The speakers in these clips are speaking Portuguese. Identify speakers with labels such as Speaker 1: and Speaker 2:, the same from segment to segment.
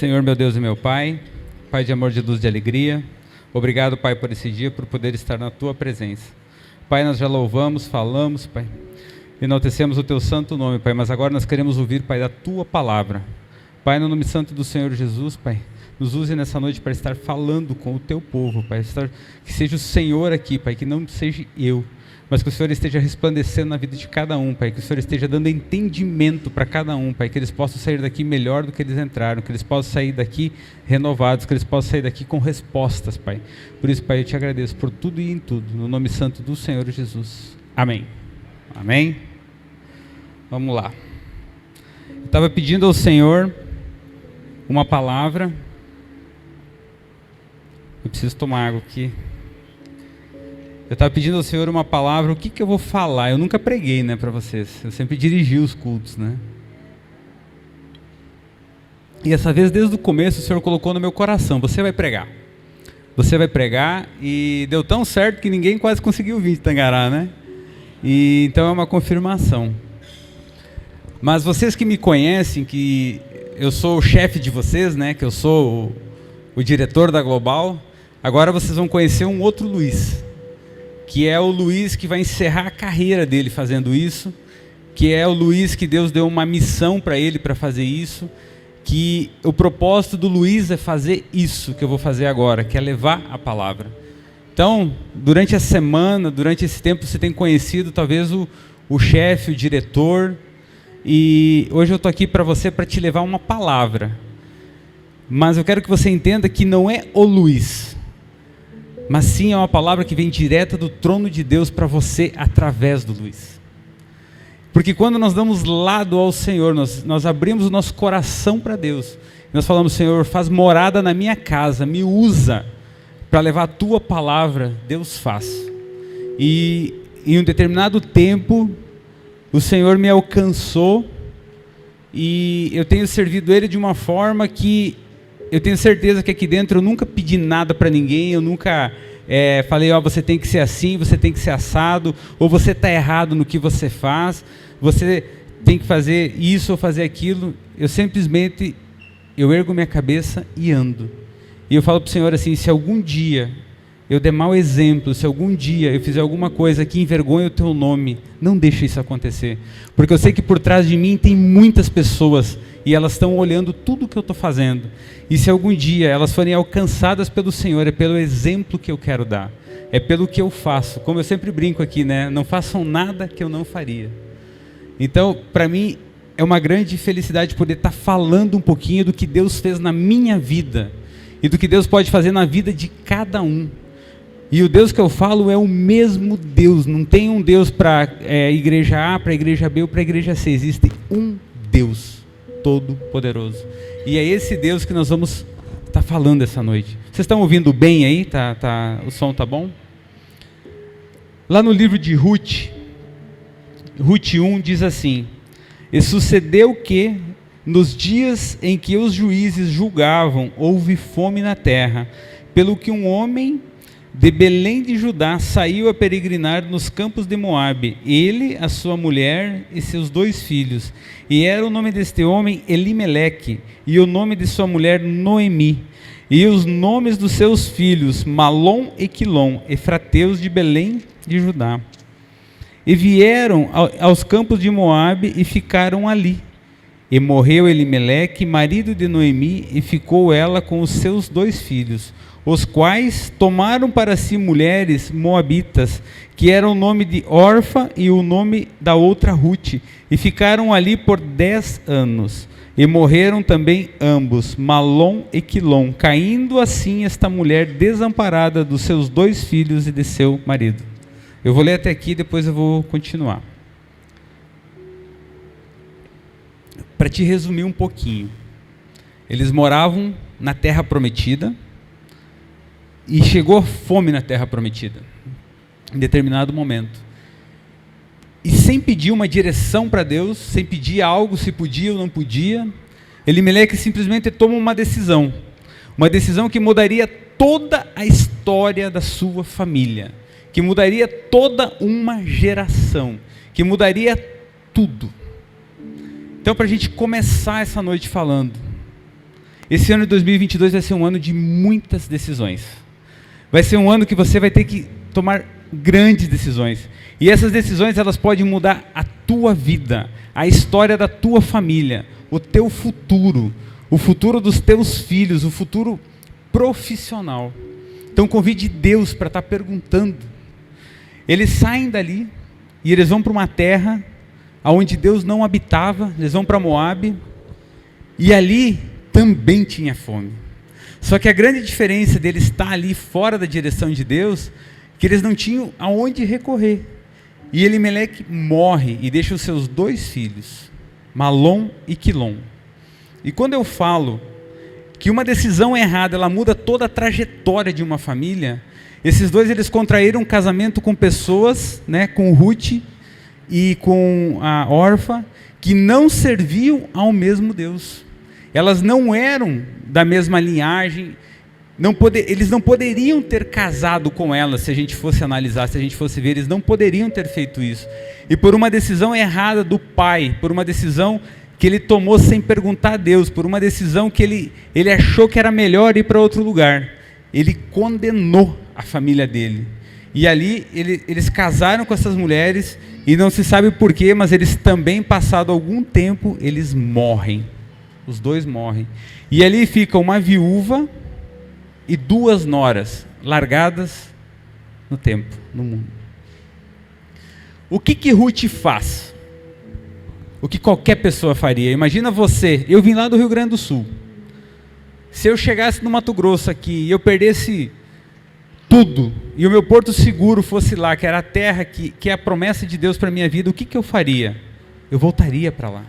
Speaker 1: Senhor, meu Deus e meu Pai, Pai de amor, de luz, de alegria, obrigado, Pai, por esse dia, por poder estar na Tua presença. Pai, nós já louvamos, falamos, Pai, enaltecemos o Teu santo nome, Pai, mas agora nós queremos ouvir, Pai, da Tua palavra. Pai, no nome santo do Senhor Jesus, Pai, nos use nessa noite para estar falando com o Teu povo, Pai, que seja o Senhor aqui, Pai, que não seja eu, mas que o Senhor esteja resplandecendo na vida de cada um, Pai, que o Senhor esteja dando entendimento para cada um, Pai, que eles possam sair daqui melhor do que eles entraram, que eles possam sair daqui renovados, que eles possam sair daqui com respostas, Pai. Por isso, Pai, eu te agradeço por tudo e em tudo, no nome santo do Senhor Jesus. Amém. Amém. Vamos lá. Eu estava pedindo ao Senhor uma palavra. Eu preciso tomar água aqui. Eu estava pedindo ao Senhor uma palavra, o que eu vou falar? Eu nunca preguei, né, para vocês. Eu sempre dirigi os cultos, né? E essa vez, desde o começo, o Senhor colocou no meu coração, você vai pregar. Você vai pregar, e deu tão certo que ninguém quase conseguiu vir de Tangará, né? E então é uma confirmação. Mas vocês que me conhecem, que eu sou o chefe de vocês, né? Que eu sou o diretor da Global, agora vocês vão conhecer um outro Luiz, que é o Luiz que vai encerrar a carreira dele fazendo isso, que é o Luiz que Deus deu uma missão para ele para fazer isso, que o propósito do Luiz é fazer isso que eu vou fazer agora, que é levar a palavra. Então, durante a semana, durante esse tempo, você tem conhecido talvez o chefe, o diretor, e hoje eu estou aqui para você para te levar uma palavra. Mas eu quero que você entenda que não é o Luiz, mas sim é uma palavra que vem direta do trono de Deus para você através do Luiz. Porque quando nós damos lado ao Senhor, nós abrimos o nosso coração para Deus, nós falamos: Senhor, faz morada na minha casa, me usa para levar a Tua palavra, Deus faz. E em um determinado tempo, o Senhor me alcançou, e eu tenho servido Ele de uma forma que eu tenho certeza que aqui dentro eu nunca pedi nada para ninguém, eu nunca falei, você tem que ser assim, você tem que ser assado, ou você está errado no que você faz, você tem que fazer isso ou fazer aquilo. Eu simplesmente, eu ergo minha cabeça e ando. E eu falo para o Senhor assim: se algum dia eu der mau exemplo, se algum dia eu fizer alguma coisa que envergonhe o Teu nome, não deixe isso acontecer. Porque eu sei que por trás de mim tem muitas pessoas, e elas estão olhando tudo o que eu estou fazendo. E se algum dia elas forem alcançadas pelo Senhor, é pelo exemplo que eu quero dar. É pelo que eu faço. Como eu sempre brinco aqui, né? Não façam nada que eu não faria. Então, para mim, é uma grande felicidade poder estar falando um pouquinho do que Deus fez na minha vida. E do que Deus pode fazer na vida de cada um. E o Deus que eu falo é o mesmo Deus. Não tem um Deus para igreja A, para igreja B ou para igreja C. Existe um Deus todo-poderoso. E é esse Deus que nós vamos estar falando essa noite. Vocês estão ouvindo bem aí? O som tá bom? Lá no livro de Ruth 1 diz assim: e sucedeu que, nos dias em que os juízes julgavam, houve fome na terra, pelo que um homem de Belém de Judá saiu a peregrinar nos campos de Moabe, ele, a sua mulher e seus 2 filhos. E era o nome deste homem Elimeleque, e o nome de sua mulher Noemi. E os nomes dos seus filhos Malom e Quilom, efrateus de Belém de Judá. E vieram aos campos de Moabe e ficaram ali. E morreu Elimeleque, marido de Noemi, e ficou ela com os seus 2 filhos, os quais tomaram para si mulheres moabitas, que eram o nome de Orfa e o nome da outra Ruth, e ficaram ali por 10 anos. E morreram também ambos, Malom e Quilom, caindo assim esta mulher desamparada dos seus 2 filhos e de seu marido. Eu vou ler até aqui, depois eu vou continuar. Para te resumir um pouquinho, eles moravam na terra prometida, e chegou fome na terra prometida, em determinado momento. E sem pedir uma direção para Deus, sem pedir algo, se podia ou não podia, Elimeleque simplesmente toma uma decisão que mudaria toda a história da sua família, que mudaria toda uma geração, que mudaria tudo. Então, para a gente começar essa noite falando, esse ano de 2022 vai ser um ano de muitas decisões. Vai ser um ano que você vai ter que tomar grandes decisões. E essas decisões, elas podem mudar a tua vida, a história da tua família, o teu futuro, o futuro dos teus filhos, o futuro profissional. Então convide Deus para estar perguntando. Eles saem dali e eles vão para uma terra onde Deus não habitava, eles vão para Moabe, e ali também tinha fome. Só que a grande diferença deles estar ali fora da direção de Deus, que eles não tinham aonde recorrer. E Elimeleque morre e deixa os seus 2 filhos, Malom e Quilom. E quando eu falo que uma decisão errada, ela muda toda a trajetória de uma família, esses 2, eles contraíram um casamento com pessoas, né, com Ruth e com a Orfa, que não serviam ao mesmo Deus. Elas não eram da mesma linhagem, eles não poderiam ter casado com elas, se a gente fosse analisar, se a gente fosse ver, eles não poderiam ter feito isso. E por uma decisão errada do pai, por uma decisão que ele tomou sem perguntar a Deus, por uma decisão que ele achou que era melhor ir para outro lugar, ele condenou a família dele. E ali eles casaram com essas mulheres, e não se sabe porquê, mas eles também, passado algum tempo, eles morrem. Os 2 morrem. E ali fica uma viúva e 2 noras, largadas no tempo, no mundo. O que Ruth faz? O que qualquer pessoa faria? Imagina você, eu vim lá do Rio Grande do Sul. Se eu chegasse no Mato Grosso aqui e eu perdesse tudo, e o meu porto seguro fosse lá, que era a terra, que é a promessa de Deus para a minha vida, o que eu faria? Eu voltaria para lá.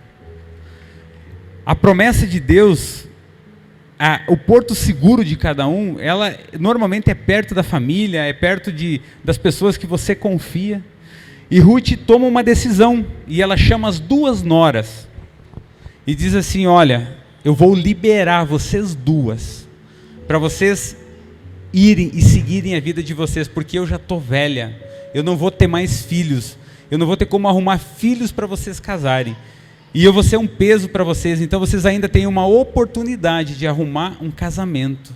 Speaker 1: A promessa de Deus, o porto seguro de cada um, ela normalmente é perto da família, é perto das pessoas que você confia. E Ruth toma uma decisão, e ela chama as 2 noras, e diz assim: olha, eu vou liberar vocês 2, para vocês irem e seguirem a vida de vocês, porque eu já estou velha, eu não vou ter mais filhos, eu não vou ter como arrumar filhos para vocês casarem, e eu vou ser um peso para vocês, então vocês ainda têm uma oportunidade de arrumar um casamento.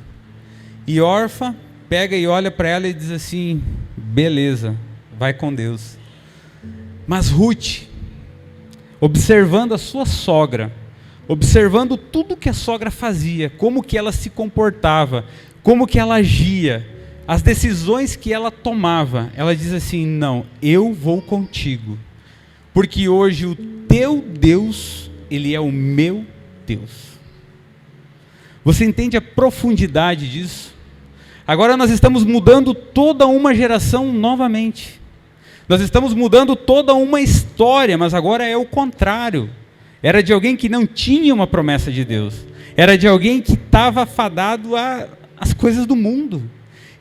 Speaker 1: E Orfa pega e olha para ela e diz assim: beleza, vai com Deus. Mas Ruth, observando a sua sogra, observando tudo que a sogra fazia, como que ela se comportava, como que ela agia, as decisões que ela tomava, ela diz assim: não, eu vou contigo, porque hoje o teu Deus, ele é o meu Deus. Você entende a profundidade disso? Agora nós estamos mudando toda uma geração novamente. Nós estamos mudando toda uma história, mas agora é o contrário. Era de alguém que não tinha uma promessa de Deus. Era de alguém que estava fadado às coisas do mundo.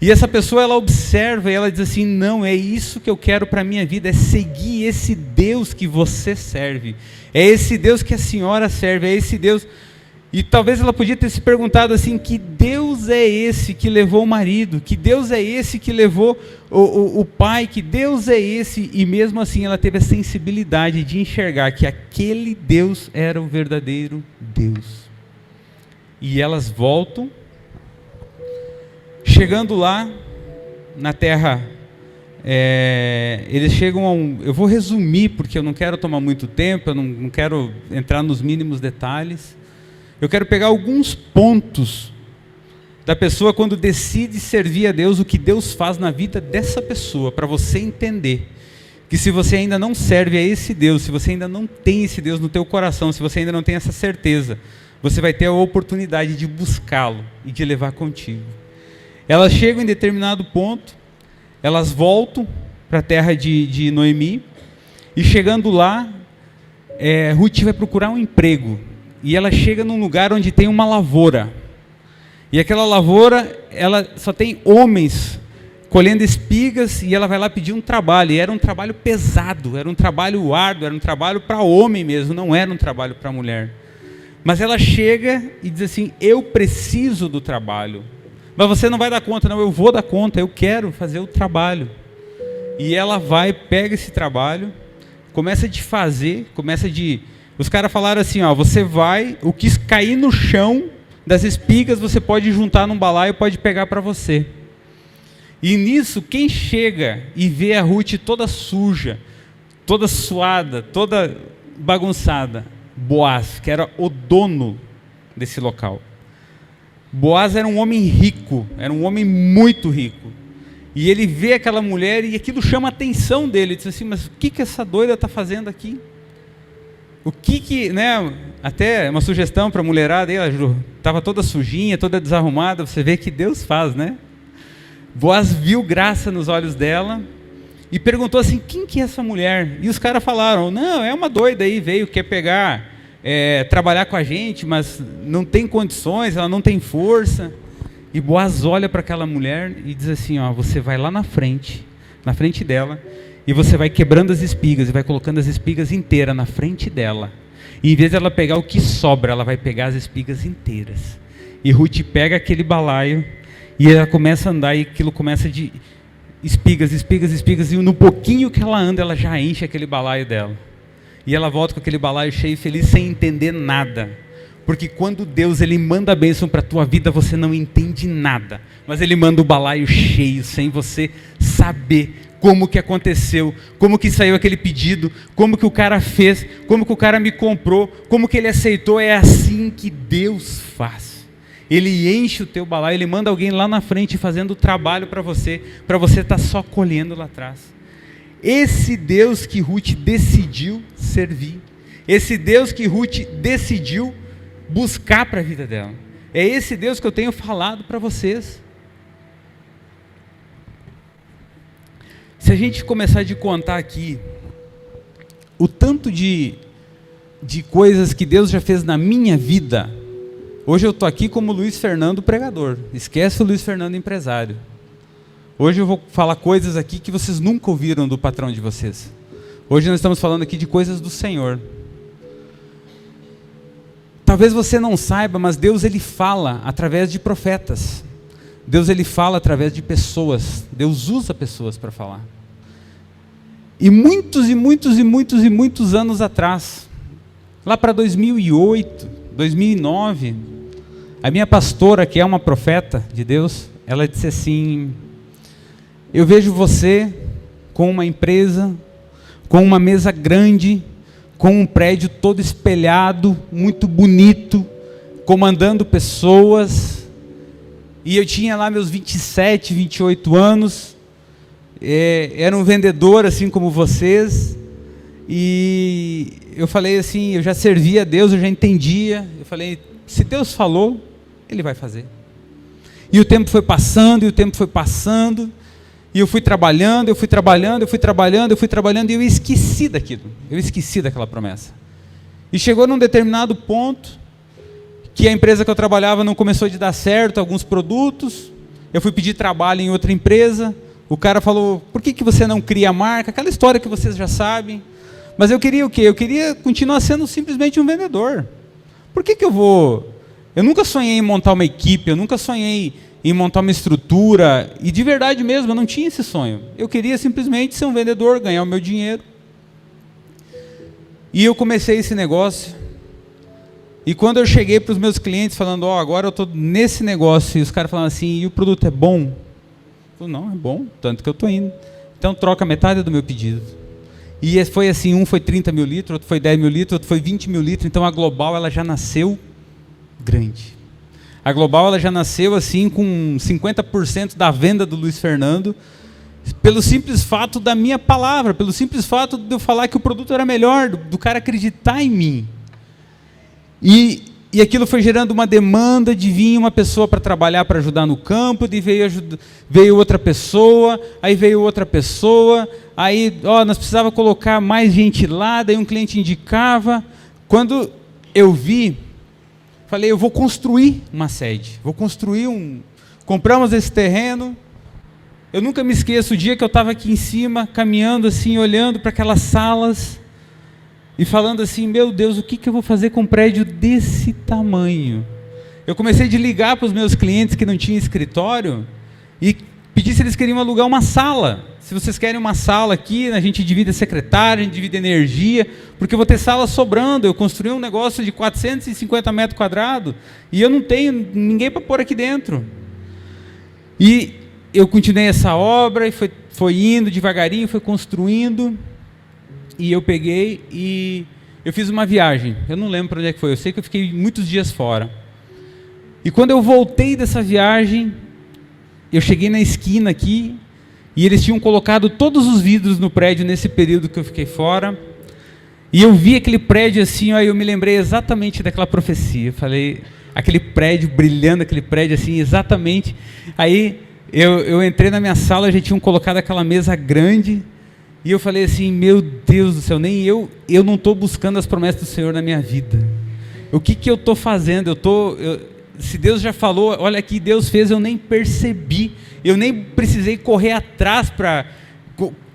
Speaker 1: E essa pessoa, ela observa e ela diz assim: não, é isso que eu quero para a minha vida, é seguir esse Deus que você serve. É esse Deus que a senhora serve, é esse Deus... E talvez ela podia ter se perguntado assim: que Deus é esse que levou o marido? Que Deus é esse que levou o pai? Que Deus é esse? E mesmo assim ela teve a sensibilidade de enxergar que aquele Deus era o verdadeiro Deus. E elas voltam, chegando lá na terra, eles chegam eu vou resumir porque eu não quero tomar muito tempo, eu não quero entrar nos mínimos detalhes. Eu quero pegar alguns pontos da pessoa quando decide servir a Deus, o que Deus faz na vida dessa pessoa, para você entender que se você ainda não serve a esse Deus, se você ainda não tem esse Deus no teu coração, se você ainda não tem essa certeza, você vai ter a oportunidade de buscá-lo e de levar contigo. Elas chegam em determinado ponto, elas voltam para a terra de Noemi, e chegando lá, Ruth vai procurar um emprego. E ela chega num lugar onde tem uma lavoura. E aquela lavoura, ela só tem homens colhendo espigas, e ela vai lá pedir um trabalho. E era um trabalho pesado, era um trabalho árduo, era um trabalho para homem mesmo, não era um trabalho para mulher. Mas ela chega e diz assim: eu preciso do trabalho. Mas você não vai dar conta. Não, eu vou dar conta, eu quero fazer o trabalho. E ela vai, pega esse trabalho, começa de fazer, Os caras falaram assim: ó, você vai, o que cair no chão, das espigas você pode juntar num balaio e pode pegar para você. E nisso, quem chega e vê a Ruth toda suja, toda suada, toda bagunçada? Boaz, que era o dono desse local. Boaz era um homem rico, era um homem muito rico. E ele vê aquela mulher e aquilo chama a atenção dele. Ele diz assim, mas o que essa doida está fazendo aqui? O que, né? Até uma sugestão para a mulherada, ela estava toda sujinha, toda desarrumada. Você vê que Deus faz, né? Boaz viu graça nos olhos dela e perguntou assim, quem que é essa mulher? E os caras falaram, não, é uma doida aí, veio, quer pegar, trabalhar com a gente, mas não tem condições, ela não tem força. E Boaz olha para aquela mulher e diz assim, ó, você vai lá na frente dela, e você vai quebrando as espigas, e vai colocando as espigas inteiras na frente dela. E em vez de ela pegar o que sobra, ela vai pegar as espigas inteiras. E Ruth pega aquele balaio, e ela começa a andar, e aquilo começa de espigas, e no pouquinho que ela anda, ela já enche aquele balaio dela. E ela volta com aquele balaio cheio e feliz, sem entender nada. Porque quando Deus ele manda a bênção para a tua vida, você não entende nada. Mas Ele manda o balaio cheio, sem você saber como que aconteceu, como que saiu aquele pedido, como que o cara fez, como que o cara me comprou, como que ele aceitou. É assim que Deus faz. Ele enche o teu balaio, Ele manda alguém lá na frente fazendo o trabalho para você estar só colhendo lá atrás. Esse Deus que Ruth decidiu servir, esse Deus que Ruth decidiu buscar para a vida dela, é esse Deus que eu tenho falado para vocês. Se a gente começar a contar aqui o tanto de coisas que Deus já fez na minha vida, hoje eu estou aqui como Luiz Fernando pregador, esquece o Luiz Fernando empresário. Hoje eu vou falar coisas aqui que vocês nunca ouviram do patrão de vocês. Hoje nós estamos falando aqui de coisas do Senhor. Talvez você não saiba, mas Deus ele fala através de profetas. Deus ele fala através de pessoas. Deus usa pessoas para falar. E muitos anos atrás, lá para 2008, 2009, a minha pastora, que é uma profeta de Deus, ela disse assim, eu vejo você com uma empresa, com uma mesa grande, com um prédio todo espelhado, muito bonito, comandando pessoas, e eu tinha lá meus 27, 28 anos, era um vendedor assim como vocês, e eu falei assim, eu já servia a Deus, eu já entendia, eu falei, se Deus falou, Ele vai fazer. E o tempo foi passando, e eu fui trabalhando, e eu esqueci daquilo. Eu esqueci daquela promessa. E chegou num determinado ponto, que a empresa que eu trabalhava não começou a dar certo, alguns produtos. Eu fui pedir trabalho em outra empresa. O cara falou, por que você não cria a marca? Aquela história que vocês já sabem. Mas eu queria o quê? Eu queria continuar sendo simplesmente um vendedor. Por que eu vou... Eu nunca sonhei em montar uma equipe, eu nunca sonhei em montar uma estrutura, e de verdade mesmo, eu não tinha esse sonho. Eu queria simplesmente ser um vendedor, ganhar o meu dinheiro. E eu comecei esse negócio, e quando eu cheguei para os meus clientes falando, agora eu estou nesse negócio, e os caras falando assim, e o produto é bom? Eu falei, não, é bom, tanto que eu estou indo. Então troca metade do meu pedido. E foi assim, um foi 30 mil litros, outro foi 10 mil litros, outro foi 20 mil litros, então a Global ela já nasceu grande. A Global ela já nasceu assim com 50% da venda do Luiz Fernando, pelo simples fato da minha palavra, pelo simples fato de eu falar que o produto era melhor, do cara acreditar em mim. E aquilo foi gerando uma demanda de vir uma pessoa para trabalhar, para ajudar no campo, e veio outra pessoa, aí nós precisávamos colocar mais gente lá, daí um cliente indicava. Quando eu vi, falei, eu vou construir uma sede, compramos esse terreno. Eu nunca me esqueço o dia que eu estava aqui em cima, caminhando assim, olhando para aquelas salas, e falando assim, meu Deus, o que eu vou fazer com um prédio desse tamanho? Eu comecei a ligar para os meus clientes que não tinham escritório, e pedir pedi se eles queriam alugar uma sala. Se vocês querem uma sala aqui, a gente divide a secretária, a gente divide a energia, porque eu vou ter sala sobrando. Eu construí um negócio de 450 metros quadrados e eu não tenho ninguém para pôr aqui dentro. E eu continuei essa obra e foi indo devagarinho, foi construindo. E eu peguei e eu fiz uma viagem. Eu não lembro para onde é que foi, eu sei que eu fiquei muitos dias fora. E quando eu voltei dessa viagem, eu cheguei na esquina aqui, e eles tinham colocado todos os vidros no prédio nesse período que eu fiquei fora. E eu vi aquele prédio assim, ó, eu me lembrei exatamente daquela profecia. Eu falei, aquele prédio brilhando, aquele prédio assim, exatamente. Aí eu entrei na minha sala, já tinham colocado aquela mesa grande. E eu falei assim, meu Deus do céu, nem eu não estou buscando as promessas do Senhor na minha vida. O que eu estou fazendo? Se Deus já falou, olha aqui, Deus fez, eu nem percebi. Eu nem precisei correr atrás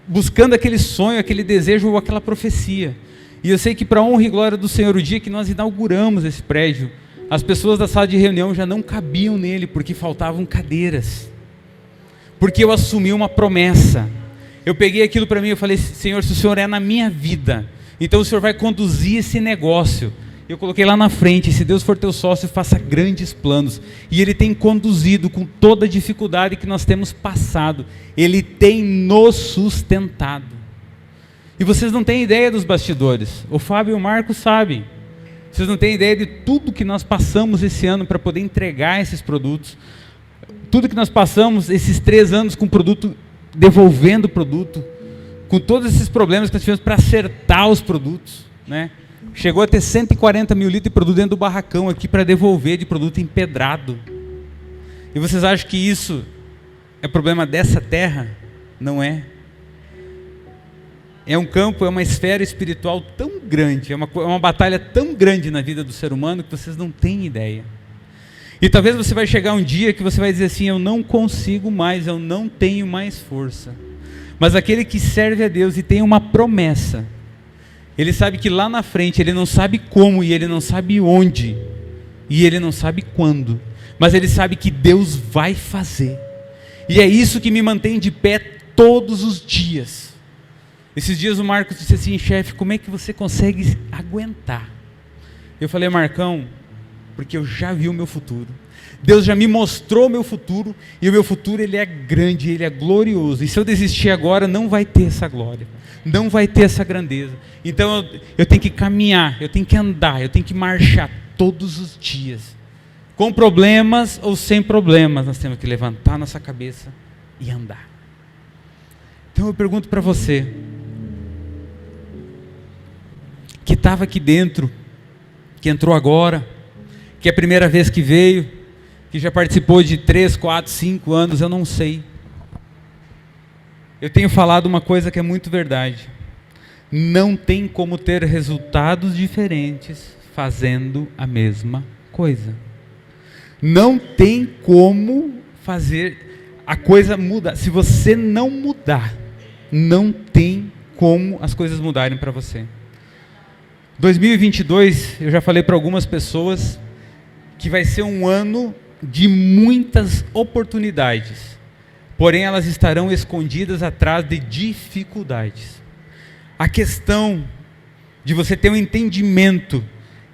Speaker 1: buscando aquele sonho, aquele desejo ou aquela profecia. E eu sei que para a honra e glória do Senhor, o dia que nós inauguramos esse prédio, as pessoas da sala de reunião já não cabiam nele, porque faltavam cadeiras. Porque eu assumi uma promessa. Eu peguei aquilo para mim e falei, Senhor, se o Senhor é na minha vida, então o Senhor vai conduzir esse negócio. Eu coloquei lá na frente, se Deus for teu sócio, faça grandes planos. E Ele tem conduzido com toda a dificuldade que nós temos passado. Ele tem nos sustentado. E vocês não têm ideia dos bastidores. O Fábio e o Marcos sabem. Vocês não têm ideia de tudo que nós passamos esse ano para poder entregar esses produtos. Tudo que nós passamos esses 3 anos com o produto, devolvendo o produto. Com todos esses problemas que nós tivemos para acertar os produtos, né? Chegou a ter 140 mil litros de produto dentro do barracão aqui para devolver de produto empedrado. E vocês acham que isso é problema dessa terra? Não é. É um campo, é uma esfera espiritual tão grande, é uma batalha tão grande na vida do ser humano que vocês não têm ideia. E talvez você vai chegar um dia que você vai dizer assim, eu não consigo mais, eu não tenho mais força. Mas aquele que serve a Deus e tem uma promessa, ele sabe que lá na frente, ele não sabe como, e ele não sabe onde, e ele não sabe quando, mas ele sabe que Deus vai fazer. E é isso que me mantém de pé todos os dias. Esses dias o Marcos disse assim, chefe, como é que você consegue aguentar? Eu falei, Marcão, porque eu já vi o meu futuro. Deus já me mostrou o meu futuro, e o meu futuro ele é grande, ele é glorioso. E se eu desistir agora, não vai ter essa glória, não vai ter essa grandeza. Então eu tenho que caminhar, eu tenho que andar, eu tenho que marchar todos os dias. Com problemas ou sem problemas, nós temos que levantar nossa cabeça e andar. Então eu pergunto para você, que estava aqui dentro, que entrou agora, que é a primeira vez que veio, que já participou de 3, 4, 5 anos, eu não sei. Eu tenho falado uma coisa que é muito verdade. Não tem como ter resultados diferentes fazendo a mesma coisa. Não tem como fazer a coisa mudar. Se você não mudar, não tem como as coisas mudarem para você. 2022, eu já falei para algumas pessoas que vai ser um ano de muitas oportunidades, porém elas estarão escondidas atrás de dificuldades. A questão de você ter um entendimento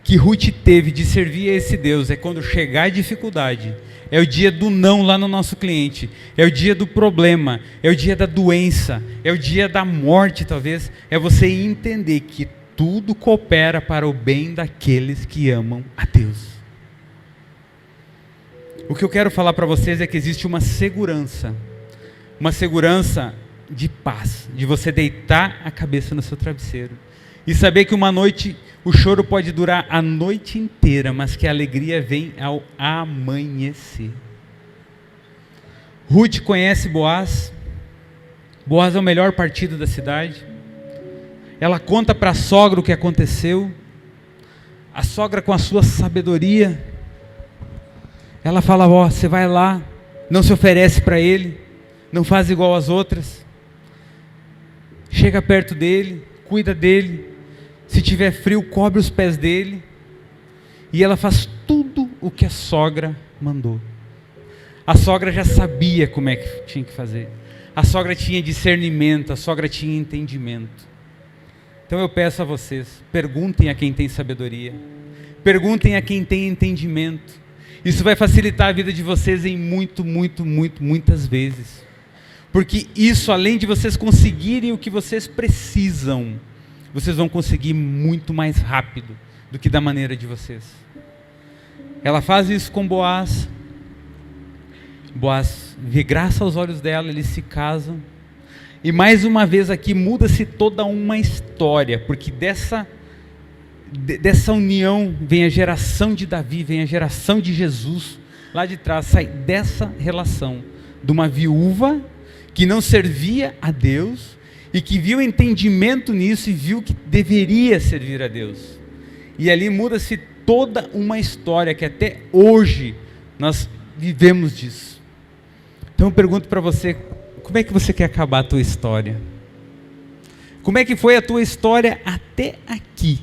Speaker 1: que Ruth teve de servir a esse Deus é quando chegar a dificuldade, é o dia do não lá no nosso cliente, é o dia do problema, é o dia da doença, é o dia da morte talvez, é você entender que tudo coopera para o bem daqueles que amam a Deus. O que eu quero falar para vocês é que existe uma segurança de paz, de você deitar a cabeça no seu travesseiro e saber que uma noite, o choro pode durar a noite inteira, mas que a alegria vem ao amanhecer. Ruth conhece Boaz. Boaz é o melhor partido da cidade. Ela conta para a sogra o que aconteceu. A sogra, com a sua sabedoria, ela fala, você vai lá, não se oferece para ele, não faz igual às outras, chega perto dele, cuida dele, se tiver frio, cobre os pés dele, e ela faz tudo o que a sogra mandou. A sogra já sabia como é que tinha que fazer. A sogra tinha discernimento, a sogra tinha entendimento. Então eu peço a vocês, perguntem a quem tem sabedoria. Perguntem a quem tem entendimento. Isso vai facilitar a vida de vocês em muitas vezes. Porque isso, além de vocês conseguirem o que vocês precisam, vocês vão conseguir muito mais rápido do que da maneira de vocês. Ela faz isso com Boaz. Boaz vê graça aos olhos dela, eles se casam. E mais uma vez aqui muda-se toda uma história, porque dessa união vem a geração de Davi, vem a geração de Jesus. Lá de trás sai dessa relação de uma viúva que não servia a Deus e que viu entendimento nisso e viu que deveria servir a Deus. E ali muda-se toda uma história que até hoje nós vivemos disso. Então eu pergunto para você, como é que você quer acabar a tua história? Como é que foi a tua história até aqui?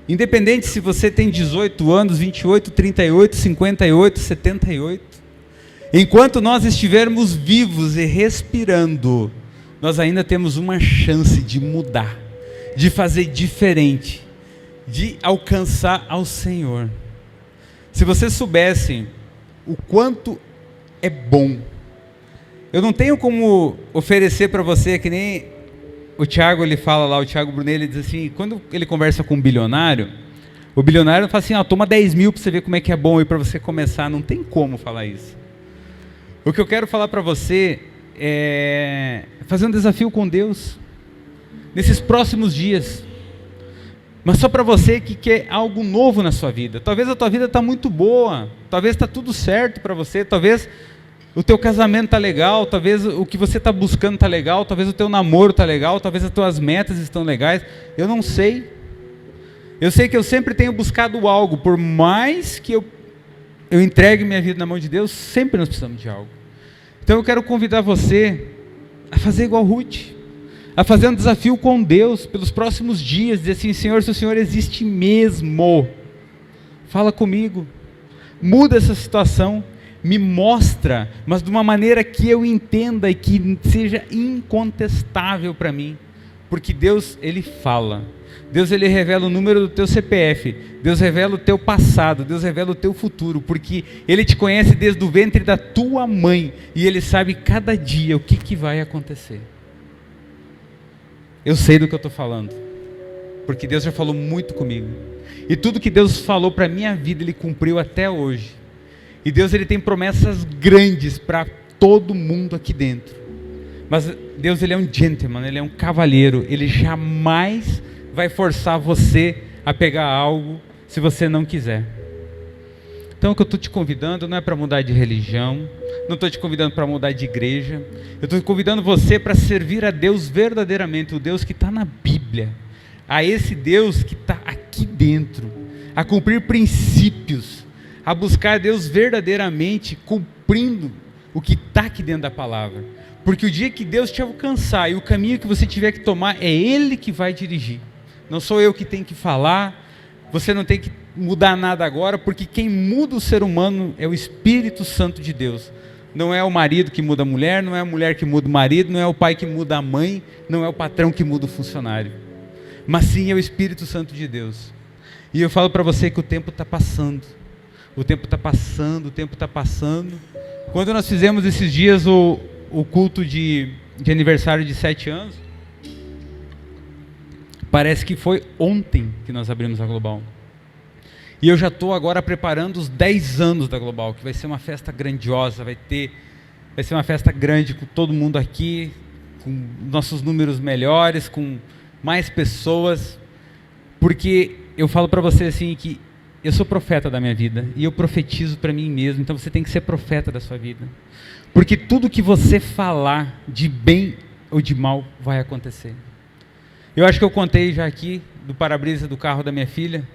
Speaker 1: Independente se você tem 18 anos, 28, 38, 58, 78. Enquanto nós estivermos vivos e respirando, nós ainda temos uma chance de mudar, de fazer diferente, de alcançar ao Senhor. Se vocês soubessem o quanto é bom, eu não tenho como oferecer para você, que nem o Thiago, ele fala lá, o Thiago Brunet, ele diz assim, quando ele conversa com um bilionário, o bilionário fala assim, toma 10 mil para você ver como é que é bom e para você começar. Não tem como falar isso. O que eu quero falar para você é fazer um desafio com Deus nesses próximos dias, mas só para você que quer algo novo na sua vida. Talvez a tua vida está muito boa, talvez está tudo certo para você, talvez o teu casamento está legal, talvez o que você está buscando está legal, talvez o teu namoro está legal, talvez as tuas metas estão legais, eu não sei. Eu sei que eu sempre tenho buscado algo, por mais que eu entregue minha vida na mão de Deus, sempre nós precisamos de algo. Então eu quero convidar você a fazer igual Ruth, a fazer um desafio com Deus pelos próximos dias, dizer assim, Senhor, se o Senhor existe mesmo, fala comigo, muda essa situação, me mostra, mas de uma maneira que eu entenda e que seja incontestável para mim, porque Deus, Ele fala, Deus, Ele revela o número do teu CPF, Deus revela o teu passado, Deus revela o teu futuro, porque Ele te conhece desde o ventre da tua mãe, e Ele sabe cada dia o que vai acontecer. Eu sei do que eu estou falando, porque Deus já falou muito comigo, e tudo que Deus falou para a minha vida, Ele cumpriu até hoje. E Deus, Ele tem promessas grandes para todo mundo aqui dentro. Mas Deus, Ele é um gentleman, Ele é um cavalheiro. Ele jamais vai forçar você a pegar algo se você não quiser. Então o que eu estou te convidando não é para mudar de religião, não estou te convidando para mudar de igreja. Eu estou convidando você para servir a Deus verdadeiramente, o Deus que está na Bíblia. A esse Deus que está aqui dentro, a cumprir princípios, a buscar Deus verdadeiramente, cumprindo o que está aqui dentro da palavra. Porque o dia que Deus te alcançar e o caminho que você tiver que tomar, é Ele que vai dirigir. Não sou eu que tenho que falar, você não tem que mudar nada agora, porque quem muda o ser humano é o Espírito Santo de Deus. Não é o marido que muda a mulher, não é a mulher que muda o marido, não é o pai que muda a mãe, não é o patrão que muda o funcionário. Mas sim é o Espírito Santo de Deus. E eu falo para você que o tempo está passando. O tempo está passando, o tempo está passando. Quando nós fizemos esses dias o culto de aniversário de 7 anos, parece que foi ontem que nós abrimos a Global. E eu já estou agora preparando os 10 anos da Global, que vai ser uma festa grandiosa, vai ser uma festa grande com todo mundo aqui, com nossos números melhores, com mais pessoas, porque eu falo para você assim que eu sou profeta da minha vida e eu profetizo para mim mesmo, então você tem que ser profeta da sua vida. Porque tudo que você falar de bem ou de mal vai acontecer. Eu acho que eu contei já aqui do para-brisa do carro da minha filha,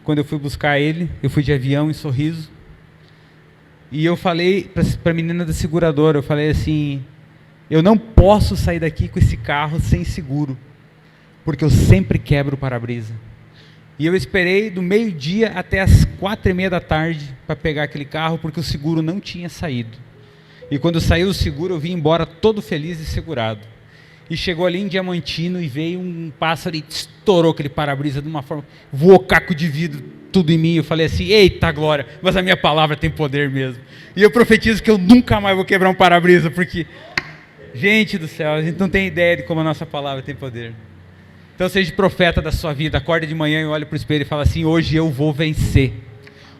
Speaker 1: quando eu fui buscar ele, eu fui de avião em Sorriso, e eu falei para a menina da seguradora, eu falei assim, eu não posso sair daqui com esse carro sem seguro, porque eu sempre quebro o para-brisa. E eu esperei do meio-dia até as 4:30 da tarde para pegar aquele carro, porque o seguro não tinha saído. E quando saiu o seguro, eu vim embora todo feliz e segurado. E chegou ali em Diamantino e veio um pássaro e estourou aquele para-brisa de uma forma, voou caco de vidro, tudo em mim. Eu falei assim, eita glória, mas a minha palavra tem poder mesmo. E eu profetizo que eu nunca mais vou quebrar um para-brisa, porque, gente do céu, a gente não tem ideia de como a nossa palavra tem poder. Então seja profeta da sua vida, acorda de manhã e olha para o espelho e fala assim, hoje eu vou vencer.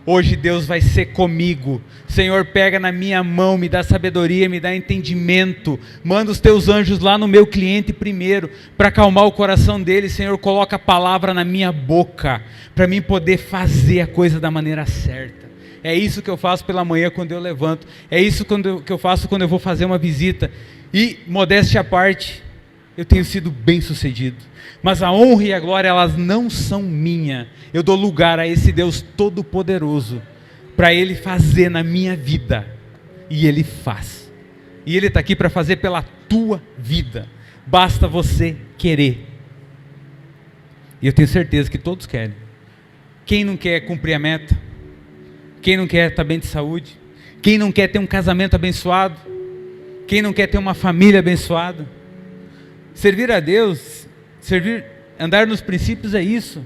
Speaker 1: Hoje Deus vai ser comigo. Senhor, pega na minha mão, me dá sabedoria, me dá entendimento. Manda os teus anjos lá no meu cliente primeiro, para acalmar o coração dele. Senhor, coloca a palavra na minha boca, para mim poder fazer a coisa da maneira certa. É isso que eu faço pela manhã quando eu levanto. É isso que eu faço quando eu vou fazer uma visita. E, modéstia à parte, eu tenho sido bem sucedido. Mas a honra e a glória, elas não são minha. Eu dou lugar a esse Deus Todo-Poderoso, para Ele fazer na minha vida. E Ele faz. E Ele está aqui para fazer pela tua vida. Basta você querer. E eu tenho certeza que todos querem. Quem não quer cumprir a meta? Quem não quer estar bem de saúde? Quem não quer ter um casamento abençoado? Quem não quer ter uma família abençoada? Servir a Deus, andar nos princípios é isso.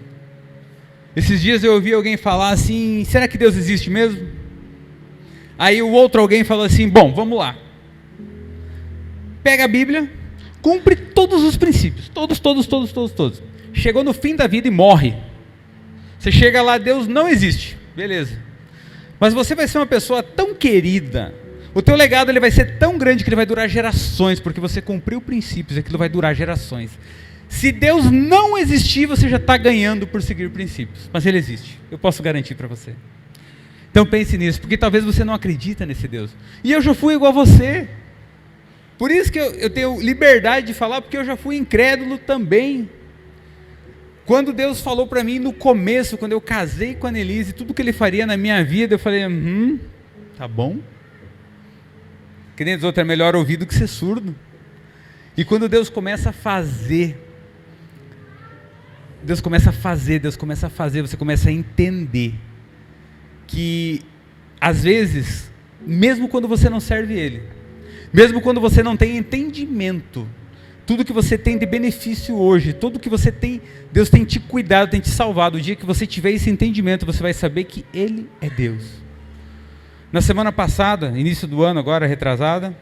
Speaker 1: Esses dias eu ouvi alguém falar assim, será que Deus existe mesmo? Aí o outro alguém falou assim, bom, vamos lá. Pega a Bíblia, cumpre todos os princípios, todos. Chegou no fim da vida e morre. Você chega lá, Deus não existe, beleza. Mas você vai ser uma pessoa tão querida, o teu legado ele vai ser tão grande que ele vai durar gerações, porque você cumpriu princípios, aquilo vai durar gerações. Se Deus não existir, você já está ganhando por seguir princípios, mas Ele existe, eu posso garantir para você. Então pense nisso, porque talvez você não acredita nesse Deus, e eu já fui igual a você, por isso que eu tenho liberdade de falar, porque eu já fui incrédulo também. Quando Deus falou para mim no começo, quando eu casei com a Annelise, tudo que Ele faria na minha vida, eu falei, tá bom. Que nem os outros, é melhor ouvir do que ser surdo. E quando Deus começa a fazer, você começa a entender que, às vezes, mesmo quando você não serve Ele, mesmo quando você não tem entendimento, tudo que você tem de benefício hoje, tudo que você tem, Deus tem te cuidado, tem te salvado. O dia que você tiver esse entendimento, você vai saber que Ele é Deus. Na semana passada, início do ano agora, retrasada,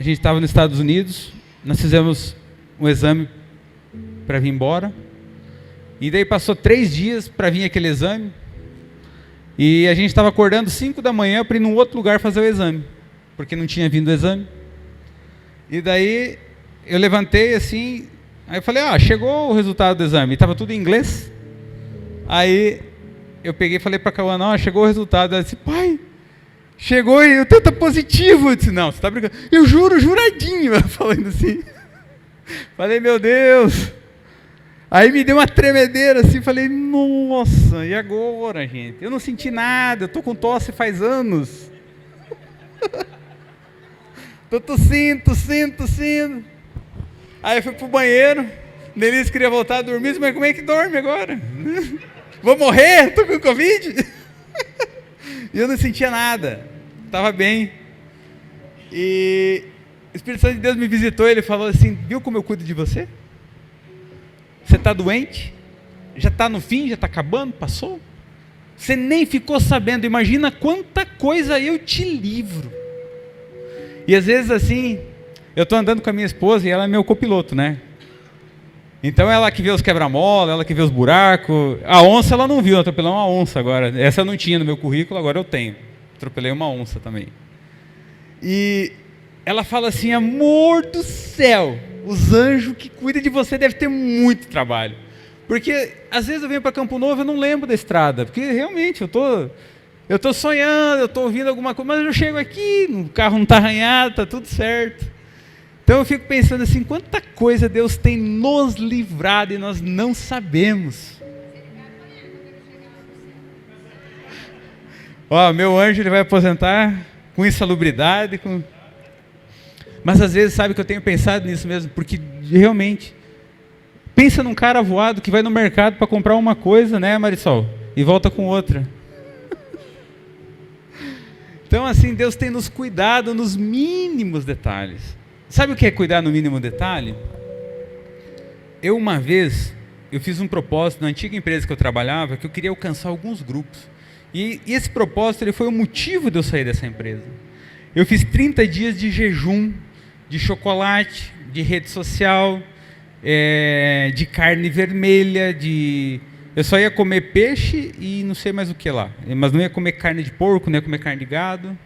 Speaker 1: a gente estava nos Estados Unidos, nós fizemos um exame para vir embora, e daí passou 3 dias para vir aquele exame, e a gente estava acordando 5 da manhã para ir num outro lugar fazer o exame, porque não tinha vindo o exame. E daí eu levantei assim, aí eu falei, chegou o resultado do exame, estava tudo em inglês. Aí eu peguei e falei para a Cauã, chegou o resultado. Ela disse, pai, chegou e o teu está positivo. Eu disse, não, você está brincando. Eu juro, juradinho, ela falando assim. Falei, meu Deus. Aí me deu uma tremedeira assim, falei, nossa, e agora, gente? Eu não senti nada, eu estou com tosse faz anos. Estou tossindo. Aí eu fui pro banheiro, Nelise queria voltar a dormir, mas como é que dorme agora? Vou morrer? Estou com Covid? E eu não sentia nada, estava bem. E o Espírito Santo de Deus me visitou, ele falou assim, viu como eu cuido de você? Você está doente? Já está no fim, já está acabando, passou? Você nem ficou sabendo, imagina quanta coisa eu te livro. E às vezes assim, eu estou andando com a minha esposa e ela é meu copiloto, né? Então ela que vê os quebra-mola, ela que vê os buracos. A onça ela não viu, eu atropelei uma onça agora. Essa eu não tinha no meu currículo, agora eu tenho. Atropelei uma onça também. E ela fala assim, amor do céu, os anjos que cuidam de você devem ter muito trabalho. Porque às vezes eu venho para Campo Novo e eu não lembro da estrada, porque realmente eu estou sonhando, eu estou ouvindo alguma coisa, mas eu chego aqui, o carro não está arranhado, está tudo certo. Então eu fico pensando assim, quanta coisa Deus tem nos livrado e nós não sabemos. Meu anjo ele vai aposentar com insalubridade, mas às vezes sabe que eu tenho pensado nisso mesmo, porque realmente Pensa num cara avoado que vai no mercado para comprar uma coisa, né, Marisol? E volta com outra. Então, assim, Deus tem nos cuidado nos mínimos detalhes. Sabe o que é cuidar no mínimo detalhe? Uma vez, eu fiz um propósito na antiga empresa que eu trabalhava, que eu queria alcançar alguns grupos. E esse propósito ele foi o motivo de eu sair dessa empresa. Eu fiz 30 dias de jejum, de chocolate, de rede social, de carne vermelha, eu só ia comer peixe e não sei mais o que lá. Mas não ia comer carne de porco, não ia comer carne de gado.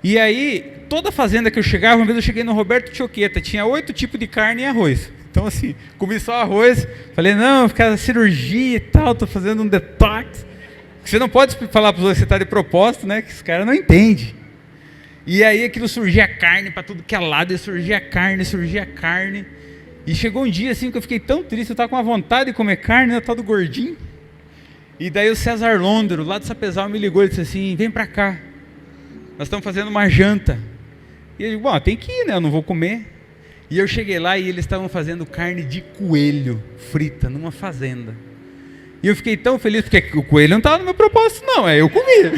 Speaker 1: E aí, toda fazenda que eu chegava, uma vez eu cheguei no Roberto Choqueta, tinha 8 tipos de carne e arroz. Então assim, comi só arroz, falei, não, ficar cirurgia e tal, estou fazendo um detox. Você não pode falar para os outros que você está de propósito, né? Que esse cara não entende. E aí aquilo surgia carne para tudo que é lado, e surgia carne. E chegou um dia assim que eu fiquei tão triste, eu estava com uma vontade de comer carne, eu estava do gordinho. E daí o César Londero, lá do Sapezal, me ligou e disse assim, vem para cá, nós estamos fazendo uma janta. E eu digo, bom, tem que ir, né? Eu não vou comer. E eu cheguei lá e eles estavam fazendo carne de coelho frita numa fazenda. E eu fiquei tão feliz, porque o coelho não estava no meu propósito não, eu comia.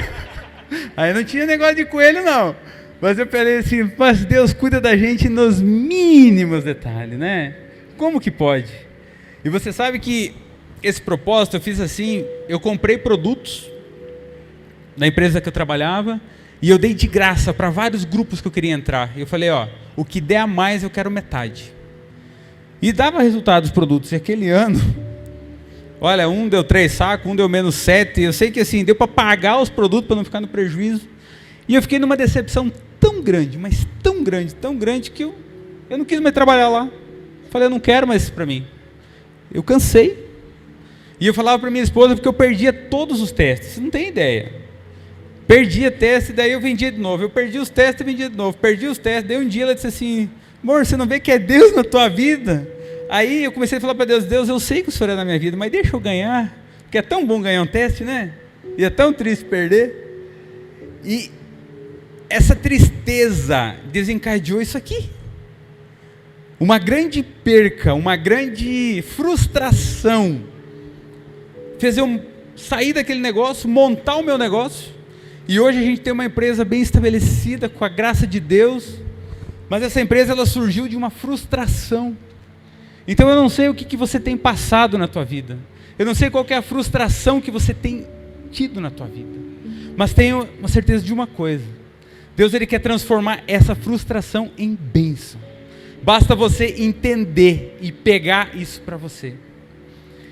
Speaker 1: Aí não tinha negócio de coelho não. Mas eu falei assim, mas Deus cuida da gente nos mínimos detalhes, né? Como que pode? E você sabe que esse propósito eu fiz assim, eu comprei produtos na empresa que eu trabalhava e eu dei de graça para vários grupos que eu queria entrar. E eu falei, o que der a mais eu quero metade. E dava resultado os produtos. E aquele ano, olha, um deu 3 sacos, um deu menos 7. Eu sei que assim, deu para pagar os produtos para não ficar no prejuízo. E eu fiquei numa decepção tão grande, mas tão grande, que eu não quis mais trabalhar lá. Falei, eu não quero mais isso para mim. Eu cansei. E eu falava para minha esposa, porque eu perdia todos os testes. Você não tem ideia. Perdia teste, daí eu vendia de novo. Eu perdi os testes e vendia de novo. Perdi os testes, daí um dia ela disse assim, amor, você não vê que é Deus na tua vida? Aí eu comecei a falar para Deus, Deus, eu sei que o Senhor é na minha vida, mas deixa eu ganhar. Porque é tão bom ganhar um teste, né? E é tão triste perder. E essa tristeza desencadeou isso aqui. Uma grande perca, uma grande frustração. Fez eu sair daquele negócio, montar o meu negócio. E hoje a gente tem uma empresa bem estabelecida, com a graça de Deus. Mas essa empresa ela surgiu de uma frustração. Então eu não sei o que você tem passado na tua vida. Eu não sei qual que é a frustração que você tem tido na tua vida. Mas tenho uma certeza de uma coisa. Deus ele quer transformar essa frustração em bênção. Basta você entender e pegar isso para você.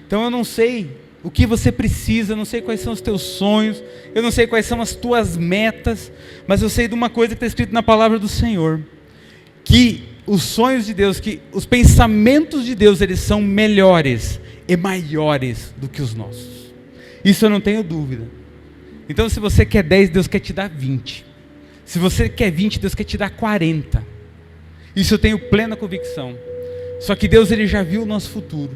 Speaker 1: Então eu não sei o que você precisa, eu não sei quais são os teus sonhos, eu não sei quais são as tuas metas, mas eu sei de uma coisa que está escrito na palavra do Senhor, que os sonhos de Deus, que os pensamentos de Deus, eles são melhores e maiores do que os nossos. Isso eu não tenho dúvida. Então se você quer 10, Deus quer te dar 20. Se você quer 20, Deus quer te dar 40. Isso eu tenho plena convicção. Só que Deus ele já viu o nosso futuro.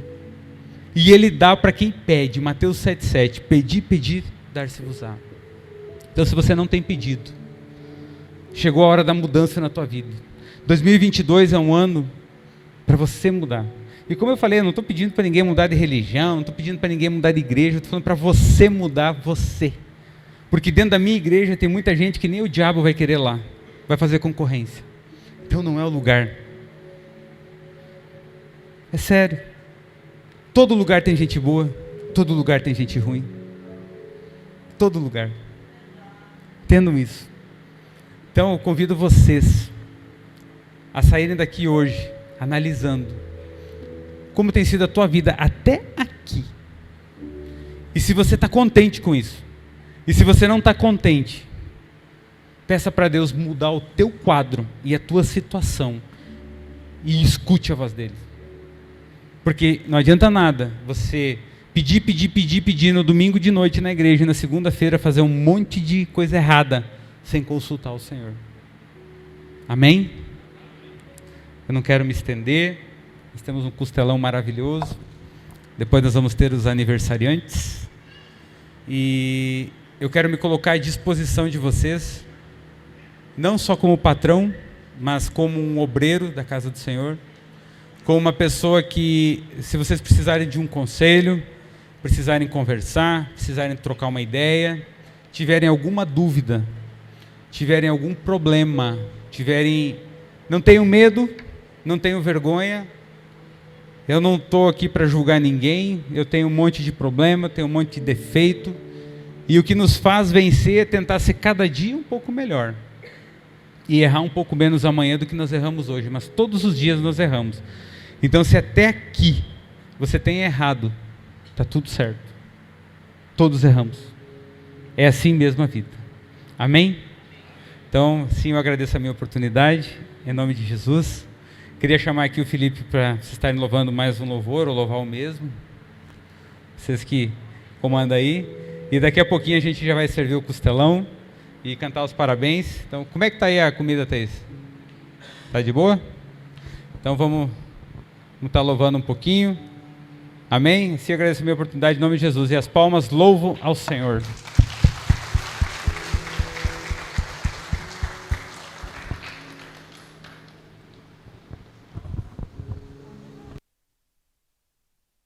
Speaker 1: E Ele dá para quem pede. Mateus 7,7. Pedir, dar-se-vos-á. Então se você não tem pedido, chegou a hora da mudança na tua vida. 2022 é um ano para você mudar. E como eu falei, eu não estou pedindo para ninguém mudar de religião, não estou pedindo para ninguém mudar de igreja, eu estou falando para você mudar você. Porque dentro da minha igreja tem muita gente que nem o diabo vai querer lá. Vai fazer concorrência. Então não é o lugar. É sério. Todo lugar tem gente boa, todo lugar tem gente ruim. Todo lugar. Entendam isso. Então eu convido vocês a saírem daqui hoje, analisando como tem sido a tua vida até aqui. E se você está contente com isso. E se você não está contente, peça para Deus mudar o teu quadro e a tua situação. E escute a voz dele. Porque não adianta nada você pedir no domingo de noite na igreja e na segunda-feira fazer um monte de coisa errada sem consultar o Senhor. Amém? Eu não quero me estender. Nós temos um costelão maravilhoso. Depois nós vamos ter os aniversariantes. E eu quero me colocar à disposição de vocês, não só como patrão, mas como um obreiro da casa do Senhor. como uma pessoa que, se vocês precisarem de um conselho, precisarem conversar, precisarem trocar uma ideia, tiverem alguma dúvida, tiverem algum problema, não tenham medo, não tenham vergonha. Eu não estou aqui para julgar ninguém, eu tenho um monte de problema, tenho um monte de defeito, e o que nos faz vencer é tentar ser cada dia um pouco melhor, e errar um pouco menos amanhã do que nós erramos hoje, mas todos os dias nós erramos. Então, se até aqui você tem errado, está tudo certo, todos erramos, é assim mesmo a vida, amém? Então, sim, eu agradeço a minha oportunidade, em nome de Jesus. Queria chamar aqui o Felipe para vocês estarem louvando mais um louvor, ou louvar o mesmo. Vocês que comandam aí. E daqui a pouquinho a gente já vai servir o costelão e cantar os parabéns. Então, como é que está aí a comida, Thaís? Está de boa? Então vamos estar louvando um pouquinho. Amém? Assim eu agradeço a minha oportunidade em nome de Jesus. E as palmas louvam ao Senhor.